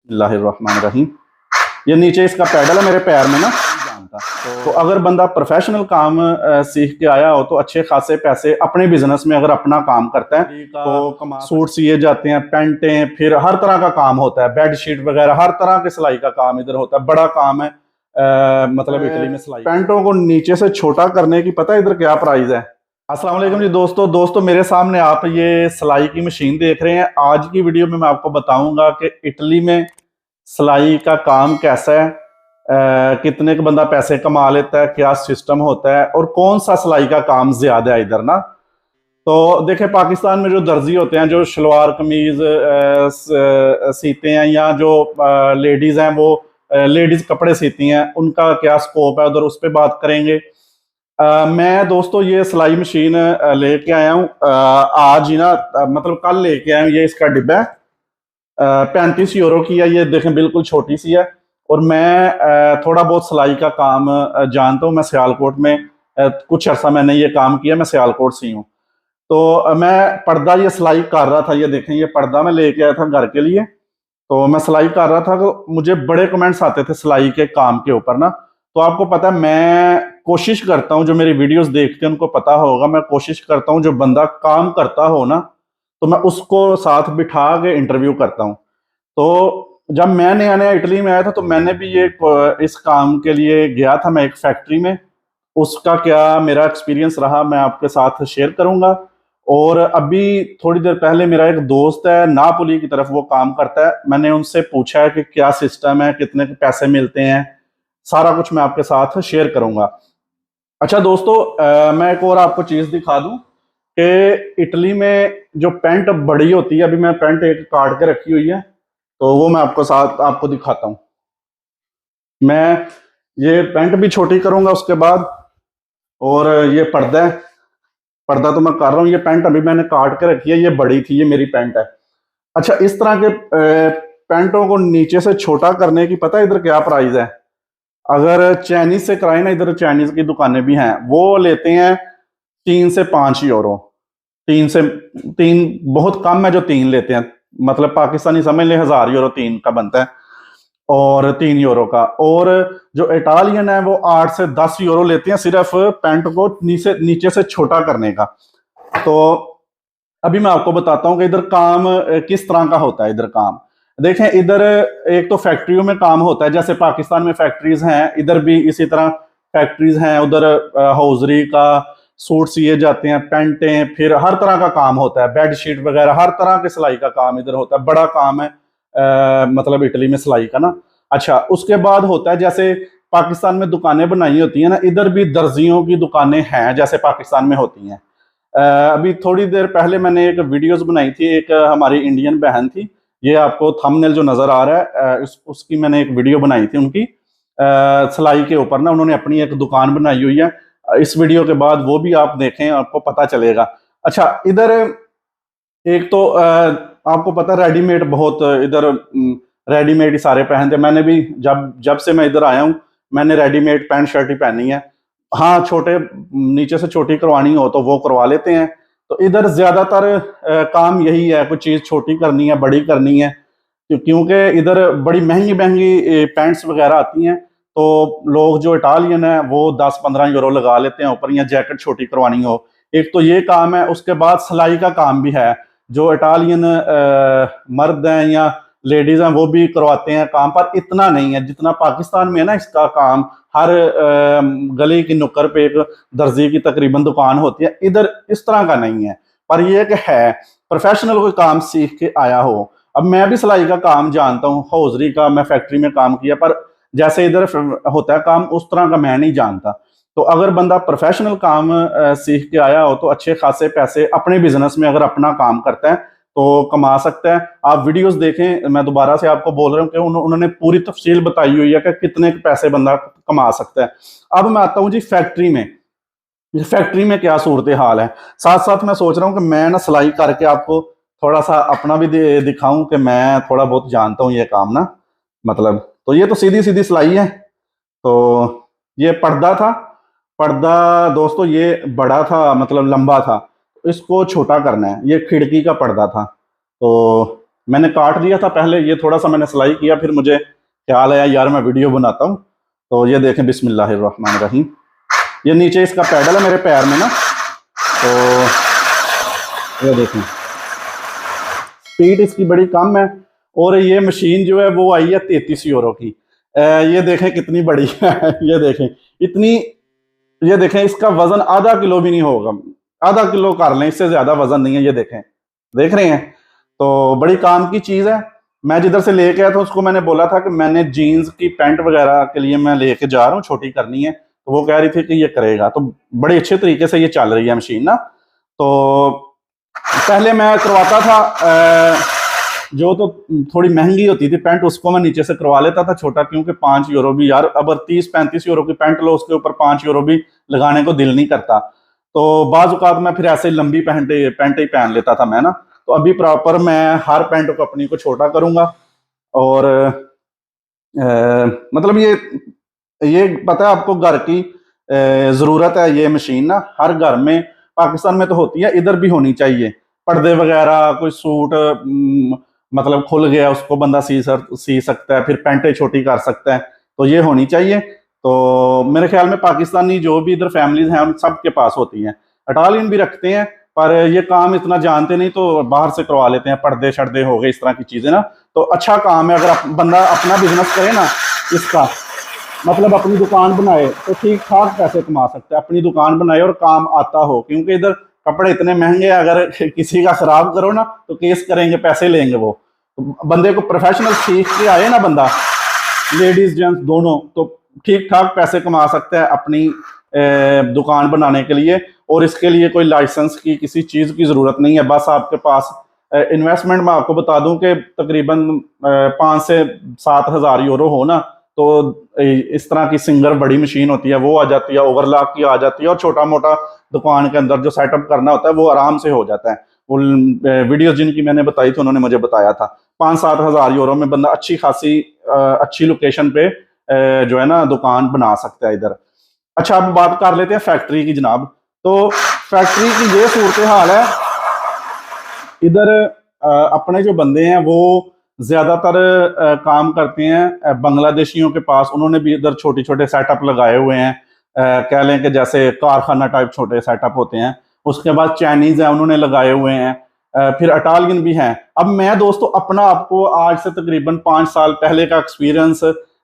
बिस्मिल्लाहिर्रहमानिर्रहीम। ये नीचे इसका पैडल है मेरे पैर में ना, जानता। तो अगर बंदा प्रोफेशनल काम सीख के आया हो तो अच्छे खासे पैसे अपने बिजनेस में अगर अपना काम करता है तो सूट सिए जाते हैं, पेंटें, फिर हर तरह का काम होता है, बेड शीट वगैरह हर तरह के सिलाई का काम इधर होता है। बड़ा काम है। मतलब इटली में सिलाई पेंटों को नीचे से छोटा करने की पता है इधर क्या प्राइस है? अस्सलाम वालेकुम जी दोस्तों मेरे सामने आप ये सिलाई की मशीन देख रहे हैं। आज की वीडियो में मैं आपको बताऊंगा कि इटली में सिलाई का काम कैसा है, कितने का बंदा पैसे कमा लेता है, क्या सिस्टम होता है और कौन सा सिलाई का काम ज्यादा है इधर ना। तो देखें, पाकिस्तान में जो दर्जी होते हैं जो शलवार कमीज सीते हैं या जो लेडीज हैं वो लेडीज कपड़े सीती हैं, उनका क्या स्कोप है उधर, उस पर बात करेंगे। मैं दोस्तों ये सिलाई मशीन लेके आया हूँ आज ही ना, मतलब कल लेके आया हूँ। ये इसका डिब्बा है, 35 यूरो की है। ये देखें बिल्कुल छोटी सी है। और मैं थोड़ा बहुत सिलाई का काम जानता हूँ। मैं सियालकोट में कुछ अर्सा मैंने ये काम किया, मैं सियालकोट से हूँ। तो मैं पर्दा ये सिलाई कर रहा था। ये देखें, ये पर्दा मैं लेके आया था घर के लिए। तो मैं सिलाई कर रहा था तो मुझे बड़े कमेंट्स आते थे सिलाई के काम के ऊपर ना। तो आपको पता है मैं कोशिश करता हूँ, जो मेरी वीडियोस देखते हैं उनको पता होगा, मैं कोशिश करता हूँ जो बंदा काम करता हो ना तो मैं उसको साथ बिठा के इंटरव्यू करता हूँ। तो जब मैं नया नया इटली में आया था तो मैंने भी ये इस काम के लिए गया था मैं एक फैक्ट्री में। उसका क्या मेरा एक्सपीरियंस रहा मैं आपके साथ शेयर करूंगा। और अभी थोड़ी देर पहले मेरा एक दोस्त है नापोली की तरफ, वो काम करता है। मैंने उनसे पूछा है कि क्या सिस्टम है, कितने पैसे मिलते हैं, सारा कुछ मैं आपके साथ शेयर करूंगा। अच्छा दोस्तों, मैं एक और आपको चीज दिखा दूं कि इटली में जो पेंट बड़ी होती है, अभी मैं पेंट एक काट के रखी हुई है तो वो मैं आपको दिखाता हूं। मैं ये पेंट भी छोटी करूंगा उसके बाद। और ये पर्दा है, पर्दा तो मैं कर रहा हूँ। ये पेंट अभी मैंने काट के रखी है, ये बड़ी थी, ये मेरी पेंट है। अच्छा, इस तरह के पेंटों को नीचे से छोटा करने की पता है इधर क्या प्राइस है? अगर चाइनीज से कराए ना, इधर चाइनीज की दुकानें भी हैं, वो लेते हैं 3 से 5 यूरो। 3 बहुत कम है जो 3 लेते हैं, मतलब पाकिस्तानी समझ ले 1000 यूरो 3 का बनता है और 3 यूरो का। और जो इटालियन है वो 8 से 10 यूरो लेते हैं सिर्फ पैंट को नीचे नीचे से छोटा करने का। तो अभी मैं आपको बताता हूँ कि इधर काम किस तरह का होता है। इधर काम देखें, इधर एक तो फैक्ट्रियों में काम होता है, जैसे पाकिस्तान में फैक्ट्रीज हैं, इधर भी इसी तरह फैक्ट्रीज हैं। उधर हौजरी का सूट सिए जाते हैं, पेंटें, फिर हर तरह का काम होता है, बेड शीट वगैरह हर तरह के सिलाई का काम इधर होता है। बड़ा काम है मतलब इटली में सिलाई का ना। अच्छा, उसके बाद होता है जैसे पाकिस्तान में दुकानें बनाई होती हैं ना, इधर भी दर्जियों की दुकानें हैं जैसे पाकिस्तान में होती हैं। अभी थोड़ी देर पहले मैंने एक वीडियोस बनाई थी, एक हमारी इंडियन बहन थी, ये आपको थंबनेल जो नजर आ रहा है उसकी मैंने एक वीडियो बनाई थी उनकी सिलाई के ऊपर ना। उन्होंने अपनी एक दुकान बनाई हुई है। इस वीडियो के बाद वो भी आप देखें, आपको पता चलेगा। अच्छा, इधर एक तो आपको पता है रेडीमेड बहुत इधर रेडीमेड ही सारे पहनते। मैंने भी जब जब से मैं इधर आया हूँ मैंने रेडीमेड पैंट शर्ट ही पहनी है। हाँ, छोटे नीचे से छोटी करवानी हो तो वो करवा लेते हैं। तो इधर ज्यादातर काम यही है, कुछ चीज छोटी करनी है, बड़ी करनी है। क्योंकि इधर बड़ी महंगी महंगी पैंट्स वगैरह आती हैं तो लोग जो इटालियन है वो 10-15 यूरो लगा लेते हैं ऊपर, या जैकेट छोटी करवानी हो। एक तो ये काम है, उसके बाद सिलाई का काम भी है। जो इटालियन मर्द हैं या लेडीज हैं वो भी करवाते हैं काम, पर इतना नहीं है जितना पाकिस्तान में है ना। इसका काम हर गली की नुक्कड़ पे एक दर्जी की तकरीबन दुकान होती है, इधर इस तरह का नहीं है। पर यह कि है प्रोफेशनल कोई काम सीख के आया हो। अब मैं भी सिलाई का काम जानता हूँ, हौजरी का मैं फैक्ट्री में काम किया, पर जैसे इधर होता है काम उस तरह का मैं नहीं जानता। तो अगर बंदा प्रोफेशनल काम सीख के आया हो तो अच्छे खासे पैसे अपने बिजनेस में अगर अपना काम करता है तो कमा सकता है। आप वीडियोस देखें, मैं दोबारा से आपको बोल रहा हूँ कि उन्होंने पूरी तफसील बताई हुई है कि कितने पैसे बंदा कमा सकता है। अब मैं आता हूँ जी फैक्ट्री में। फैक्ट्री में क्या सूरत हाल है, साथ साथ मैं सोच रहा हूँ कि मैं ना सिलाई करके आपको थोड़ा सा अपना भी दिखाऊं कि मैं थोड़ा बहुत जानता हूँ ये काम ना। मतलब तो ये तो सीधी सीधी सिलाई है। तो ये पर्दा था, पर्दा दोस्तों ये बड़ा था, मतलब लंबा था, इसको छोटा करना है। ये खिड़की का पर्दा था तो मैंने काट दिया था पहले, ये थोड़ा सा मैंने सिलाई किया, फिर मुझे ख्याल आया यार मैं वीडियो बनाता हूँ। तो ये देखें, बिस्मिल्लाहिर्रहमानिर्रहीम। ये नीचे इसका पैडल है मेरे पैर में ना, तो ये देखें स्पीड इसकी बड़ी कम है। और ये मशीन जो है वो आई है 33 यूरो की। ये देखें कितनी बड़ी है ये देखें इतनी, ये देखें इसका वजन आधा किलो भी नहीं होगा, आधा किलो कर लें, इससे ज्यादा वजन नहीं है। ये देखें, देख रहे हैं, तो बड़ी काम की चीज है। मैं जिधर से लेके आया था उसको मैंने बोला था कि मैंने जीन्स की पैंट वगैरह के लिए मैं लेके जा रहा हूँ, छोटी करनी है, तो वो कह रही थी कि ये करेगा। तो बड़े अच्छे तरीके से ये चल रही है मशीन ना। तो पहले मैं करवाता था जो तो थोड़ी महंगी होती थी पैंट, उसको मैं नीचे से करवा लेता था छोटा, क्योंकि 5 यूरो भी यार, अब 30-35 यूरो की पैंट लो, उसके ऊपर 5 यूरो भी लगाने को दिल नहीं करता। तो बाज़ औक़ात मैं फिर ऐसे लंबी पैंट ही पहन लेता था मैं ना। तो अभी प्रॉपर मैं हर पैंट को अपनी को छोटा करूंगा। और मतलब ये पता है आपको, घर की ज़रूरत है ये मशीन ना, हर घर में पाकिस्तान में तो होती है, इधर भी होनी चाहिए। पर्दे वगैरह, कोई सूट मतलब खुल गया उसको बंदा सी सकता है, फिर पैंटें छोटी कर सकता है, तो ये होनी चाहिए। तो मेरे ख्याल में पाकिस्तानी जो भी इधर फैमिलीज हैं उन सब के पास होती हैं। इटालियन भी रखते हैं, पर ये काम इतना जानते नहीं, तो बाहर से करवा लेते हैं, पर्दे शर्दे हो गए, इस तरह की चीजें ना। तो अच्छा काम है, अगर बंदा अपना बिजनेस करे ना इसका, मतलब अपनी दुकान बनाए, तो ठीक ठाक पैसे कमा सकते हैं। अपनी दुकान बनाए और काम आता हो, क्योंकि इधर कपड़े इतने महंगे हैं, अगर किसी का खराब करो ना तो केस करेंगे, पैसे लेंगे वो। तो बंदे को प्रोफेशनल सीख के आए ना बंदा, लेडीज जेंट्स दोनों, तो ठीक ठाक पैसे कमा सकता है अपनी दुकान बनाने के लिए। और इसके लिए कोई लाइसेंस की किसी चीज़ की ज़रूरत नहीं है, बस आपके पास इन्वेस्टमेंट मैं आपको बता दूं कि तकरीबन 5 से 7 हज़ार यूरो हो ना, तो इस तरह की सिंगर बड़ी मशीन होती है वो आ जाती है, ओवरलॉक की आ जाती है, और छोटा मोटा दुकान के अंदर जो सेटअप करना होता है वो आराम से हो जाता है। वो वीडियो जिनकी मैंने बताई थी उन्होंने मुझे बताया था 5-7 हज़ार यूरो में बंदा अच्छी खासी अच्छी लोकेशन पे जो है ना दुकान बना सकता है इधर। अच्छा, अब बात कर लेते हैं फैक्ट्री की जनाब। तो फैक्ट्री की ये सूरत हाल है इधर। अपने जो बंदे हैं वो ज्यादातर काम करते हैं बांग्लादेशियों के पास। उन्होंने भी इधर छोटे छोटे सेटअप लगाए हुए हैं, कह लें कि जैसे कारखाना टाइप छोटे सेटअप होते हैं। उसके बाद चाइनीज है, उन्होंने लगाए हुए हैं। फिर इटालियन भी हैं। अब मैं दोस्तों अपना आपको आज से तकरीबन 5 साल पहले का एक्सपीरियंस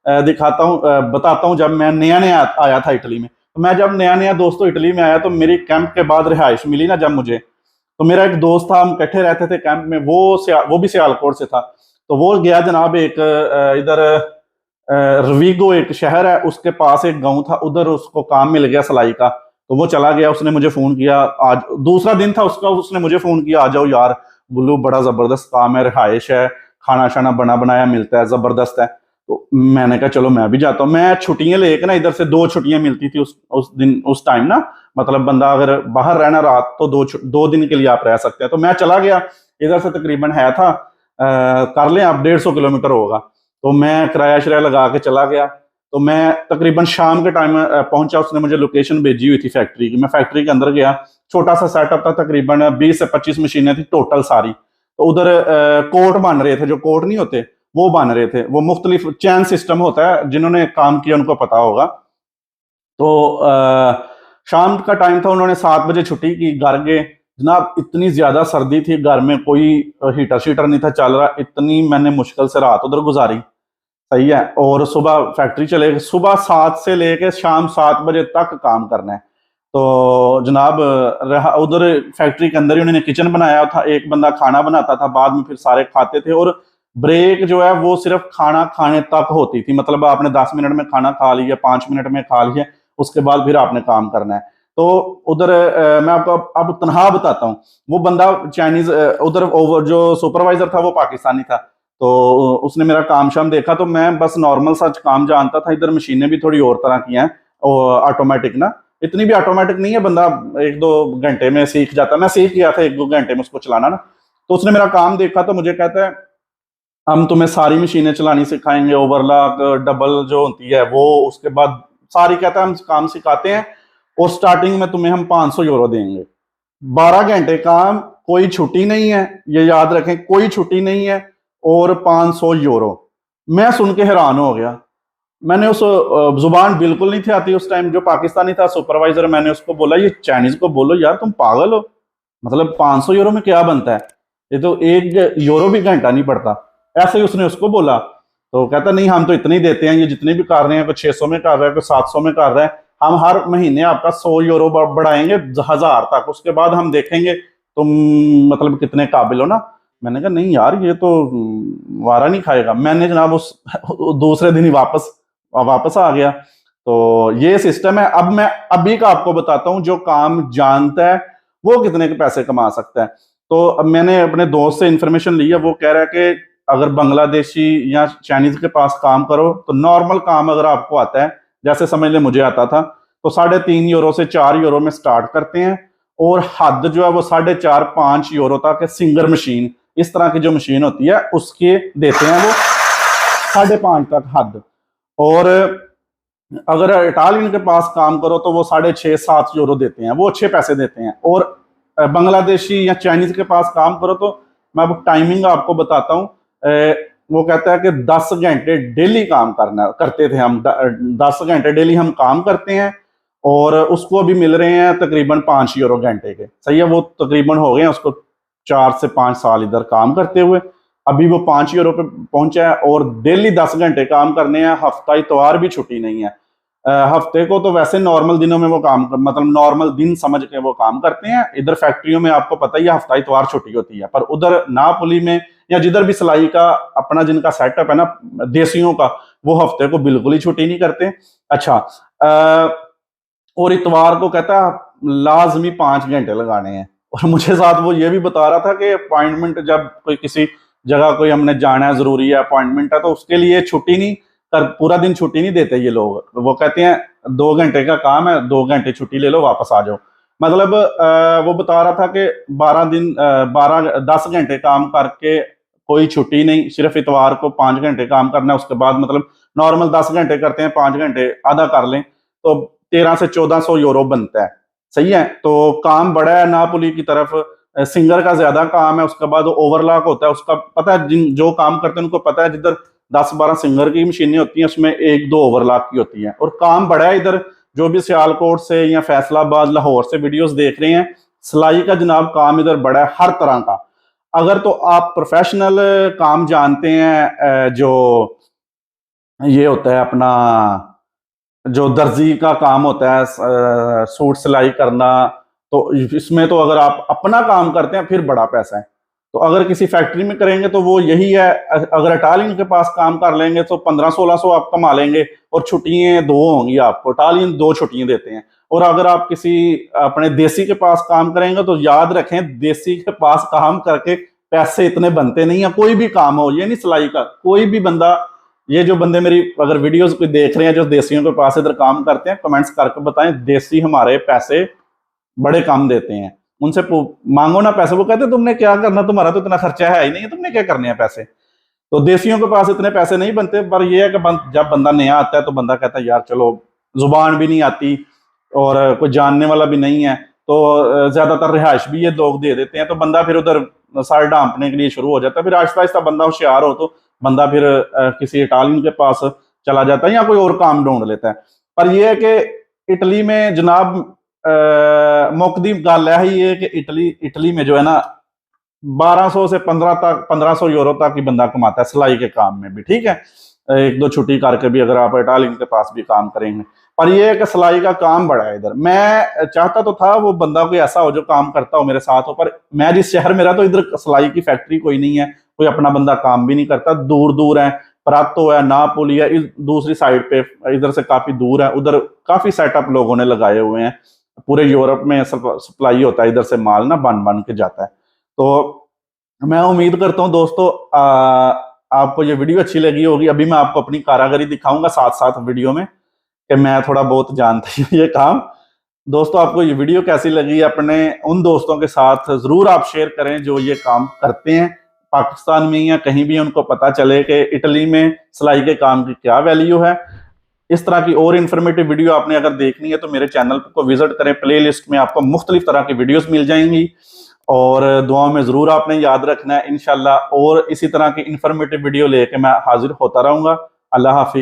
दिखाता हूँ, बताता हूँ। जब मैं नया नया आया था इटली में, तो मैं जब नया नया दोस्तों इटली में आया, तो मेरी कैंप के बाद रिहाइश मिली ना जब मुझे, तो मेरा एक दोस्त था, हम इकट्ठे रहते थे कैंप में, वो भी सियालकोट से था। तो वो गया जनाब एक इधर रवीगो एक शहर है, उसके पास एक गांव था, उधर उसको काम मिल गया सिलाई का। तो वो चला गया, उसने मुझे फोन किया, आज दूसरा दिन था उसका, उसने मुझे फोन किया, आ जाओ यार बुल्लू, बड़ा जबरदस्त काम है, रिहाइश है, खाना शाना बना बनाया मिलता है, जबरदस्त है। तो मैंने कहा चलो मैं भी जाता हूँ। मैं छुट्टियां लेके ना, इधर से 2 छुट्टियां मिलती थी उस दिन, उस टाइम ना, मतलब बंदा अगर बाहर रहना रात, तो 2 दिन के लिए आप रह सकते हैं। तो मैं चला गया, इधर से तकरीबन है था कर लें आप 150 किलोमीटर होगा। तो मैं किराया शराया लगा के चला गया। तो मैं तकरीबन शाम के टाइम पहुंचा, उसने मुझे लोकेशन भेजी हुई थी फैक्ट्री की। मैं फैक्ट्री के अंदर गया, छोटा सा सेटअप था, तकरीबन 20 से 25 मशीनें थी टोटल सारी। तो उधर कोट बन रहे थे, जो कोट नहीं होते वो बन रहे थे। वो मुख्तलिफ चैन सिस्टम होता है, जिन्होंने काम किया उनको पता होगा। तो शाम का टाइम था, उन्होंने 7 बजे छुट्टी की, घर गए जनाब। इतनी ज्यादा सर्दी थी, घर में कोई हीटर शीटर नहीं था चल रहा, इतनी मैंने मुश्किल से रात उधर गुजारी। सही है। और सुबह फैक्ट्री चले गए, सुबह 7 से लेके शाम 7 बजे तक काम करना है। तो जनाब उधर फैक्ट्री के अंदर ही उन्होंने किचन बनाया था, एक बंदा खाना बनाता था, बाद में फिर सारे खाते थे। और ब्रेक जो है वो सिर्फ खाना खाने तक होती थी, मतलब आपने 10 मिनट में खाना खा लिया, 5 मिनट में खा लिया, उसके बाद फिर आपने काम करना है। तो उधर मैं आपको अब तनहा बताता हूँ। वो बंदा चाइनीज उधर ओवर जो सुपरवाइजर था वो पाकिस्तानी था। तो उसने मेरा काम शाम देखा, तो मैं बस नॉर्मल सा काम जानता था। इधर मशीनें भी थोड़ी और तरह की हैं, ऑटोमेटिक ना, इतनी भी ऑटोमेटिक नहीं है, बंदा 1-2 घंटे में सीख जाता। मैं सीख गया था 1-2 घंटे में उसको चलाना ना। तो उसने मेरा काम देखा, तो मुझे कहता है हम तुम्हें सारी मशीनें चलानी सिखाएंगे, ओवरलॉक डबल जो होती है वो, उसके बाद सारी, कहता है हम काम सिखाते हैं, और स्टार्टिंग में तुम्हें हम 500 यूरो देंगे। 12 घंटे काम, कोई छुट्टी नहीं है, ये याद रखें, कोई छुट्टी नहीं है। और 500 यूरो। मैं सुन के हैरान हो गया। मैंने उस जुबान बिल्कुल नहीं थी आती उस टाइम, जो पाकिस्तानी था सुपरवाइजर, मैंने उसको बोला ये चाइनीज को बोलो यार तुम पागल हो, मतलब 500 यूरो में क्या बनता है, ये तो 1 यूरो भी घंटा नहीं पड़ता। ऐसे ही उसने उसको बोला, तो कहता नहीं हम तो इतने ही देते हैं, ये जितने भी कर रहे हैं, कोई 600 में कर रहा है, कोई 700 में कर रहा है, हम हर महीने आपका 100 यूरो बढ़ाएंगे 1000 तक, उसके बाद हम देखेंगे तुम मतलब कितने काबिल हो ना। मैंने कहा नहीं यार ये तो वारा नहीं खाएगा। मैंने जनाब उस दूसरे दिन ही वापस आ गया। तो ये सिस्टम है। अब मैं अभी का आपको बताता हूँ, जो काम जानता है वो कितने के पैसे कमा सकता है। तो अब मैंने अपने दोस्त से इंफॉर्मेशन ली है, वो कह रहा है कि अगर बांग्लादेशी या चाइनीज के पास काम करो तो नॉर्मल काम अगर आपको आता है, जैसे समझ ले मुझे आता था, तो 3.5 यूरो से 4 यूरो में स्टार्ट करते हैं, और हद जो है वो 4.5-5 यूरो तक है। सिंगर मशीन, इस तरह की जो मशीन होती है उसके देते हैं वो 5.5 तक हद। और अगर इटालियन के पास काम करो तो वो 6.5-7 यूरो देते हैं, वो अच्छे पैसे देते हैं। और बांग्लादेशी या चाइनीज के पास काम करो तो मैं अब टाइमिंग आपको बताता हूँ। वो कहता है कि 10 घंटे डेली काम करते थे हम, 10 घंटे डेली हम काम करते हैं, और उसको अभी मिल रहे हैं तकरीबन 5 यूरो घंटे के। सही है, वो तकरीबन हो गए हैं उसको 4 से 5 साल इधर काम करते हुए, अभी वो 5 यूरो पे पहुंचा है। और डेली 10 घंटे काम करने हैं, हफ्ता इतवार भी छुट्टी नहीं है। हफ्ते को तो वैसे नॉर्मल दिनों में वो काम मतलब नॉर्मल दिन समझ के वो काम करते हैं। इधर फैक्ट्रियों में आपको पता ही है हफ्ता इतवार छुट्टी होती है, पर उधर नापोली में या जिधर भी सिलाई का अपना जिनका सेटअप है ना देसियों का, वो हफ्ते को बिल्कुल ही छुट्टी नहीं करते। अच्छा, और इतवार को कहता है लाजमी 5 घंटे लगाने हैं। और मुझे साथ वो ये भी बता रहा था कि अपॉइंटमेंट जब कोई किसी जगह कोई हमने जाना है, जरूरी है, अपॉइंटमेंट है, तो उसके लिए छुट्टी नहीं कर, पूरा दिन छुट्टी नहीं देते ये लोग। वो कहते हैं 2 घंटे का काम है, 2 घंटे छुट्टी ले लो वापस आ जाओ। मतलब वो बता रहा था कि 10 घंटे काम करके कोई छुट्टी नहीं, सिर्फ इतवार को 5 घंटे काम करना है। उसके बाद मतलब नॉर्मल 10 घंटे करते हैं, 5 घंटे आधा कर लें तो 1300 से 1400 यूरो बनता है। सही है, तो काम बड़ा है नापोली की तरफ, सिंगर का ज्यादा काम है। उसके बाद ओवरलॉक होता है, उसका पता है, जिन जो काम करते हैं उनको पता है, जिधर 10-12 सिंगर की मशीनें होती हैं उसमें 1-2 ओवरलॉक की होती हैं। और काम बड़ा है इधर। जो भी सियालकोट से या फैसलाबाद लाहौर से वीडियोस देख रहे हैं, सिलाई का जनाब काम इधर बड़ा है हर तरह का। अगर तो आप प्रोफेशनल काम जानते हैं, जो ये होता है अपना जो दर्जी का काम होता है, सूट सिलाई करना, तो इसमें तो अगर आप अपना काम करते हैं फिर बड़ा पैसा है। तो अगर किसी फैक्ट्री में करेंगे तो वो यही है। अगर इटालियन के पास काम कर लेंगे तो 1500-1600 आप कमा लेंगे, और छुट्टियां 2 होंगी आपको। इटालियन 2 छुट्टियां देते हैं। और अगर आप किसी अपने देसी के पास काम करेंगे तो याद रखें, देसी के पास काम करके पैसे इतने बनते नहीं है। कोई भी काम हो, ये नहीं सिलाई का, कोई भी बंदा, ये जो बंदे मेरी अगर वीडियोस कोई देख रहे हैं जो देसियों के पास इधर काम करते हैं, कमेंट्स करके बताएं, देसी हमारे पैसे बड़े कम देते हैं। उनसे मांगो ना पैसे, वो कहते तुमने क्या करना, तुम्हारा तो इतना खर्चा है ही नहीं है, तुमने क्या करने हैं पैसे। तो देसियों के पास इतने पैसे नहीं बनते। पर यह है कि जब बंदा नया आता है तो बंदा कहता है यार चलो, जुबान भी नहीं आती और कोई जानने वाला भी नहीं है, तो ज्यादातर रिहाइश भी ये लोग दे देते हैं, तो बंदा फिर उधर सर ढांपने के लिए शुरू हो जाता है। फिर आहिस्ता आहिस्ता बंदा होशियार हो तो बंदा फिर किसी इटालियन के पास चला जाता है या कोई और काम ढूंढ लेता है। पर यह है कि इटली में जनाब मुकदी गल है ही है कि इटली में जो है ना 1200 से 1500 यूरो तक ही बंदा कमाता है सिलाई के काम में भी। ठीक है, 1-2 छुट्टी करके भी अगर आप इटालियन के पास भी काम करेंगे। पर यह है कि सिलाई का काम बड़ा है इधर। मैं चाहता तो था वो बंदा कोई ऐसा हो जो काम करता हो मेरे साथ हो, पर मैं जिस शहर में रहा तो इधर सिलाई की फैक्ट्री कोई नहीं है, कोई अपना बंदा काम भी नहीं करता। दूर दूर है, परातो है, नापोली है, दूसरी साइड पे इधर से काफी दूर है। उधर काफी सेटअप लोगों ने लगाए हुए हैं। पूरे यूरोप में सप्लाई होता है, इधर से माल ना बन के जाता है। तो मैं उम्मीद करता हूँ दोस्तों आपको ये वीडियो अच्छी लगी होगी। अभी मैं आपको अपनी कारागरी दिखाऊंगा साथ साथ वीडियो में, कि मैं थोड़ा बहुत जानता हूँ ये काम। दोस्तों आपको ये वीडियो कैसी लगी, अपने उन दोस्तों के साथ जरूर आप शेयर करें जो ये काम करते हैं पाकिस्तान में या कहीं भी, उनको पता चले कि इटली में सिलाई के काम की क्या वैल्यू है। इस तरह की और इन्फॉर्मेटिव वीडियो आपने अगर देखनी है तो मेरे चैनल को विजिट करें। प्लेलिस्ट में आपको मुख्तलिफ तरह की वीडियोस मिल जाएंगी। और दुआ में ज़रूर आपने याद रखना है इंशाल्लाह। और इसी तरह की इंफॉर्मेटिव वीडियो लेके मैं हाजिर होता रहूँगा। अल्लाह हाफिज़।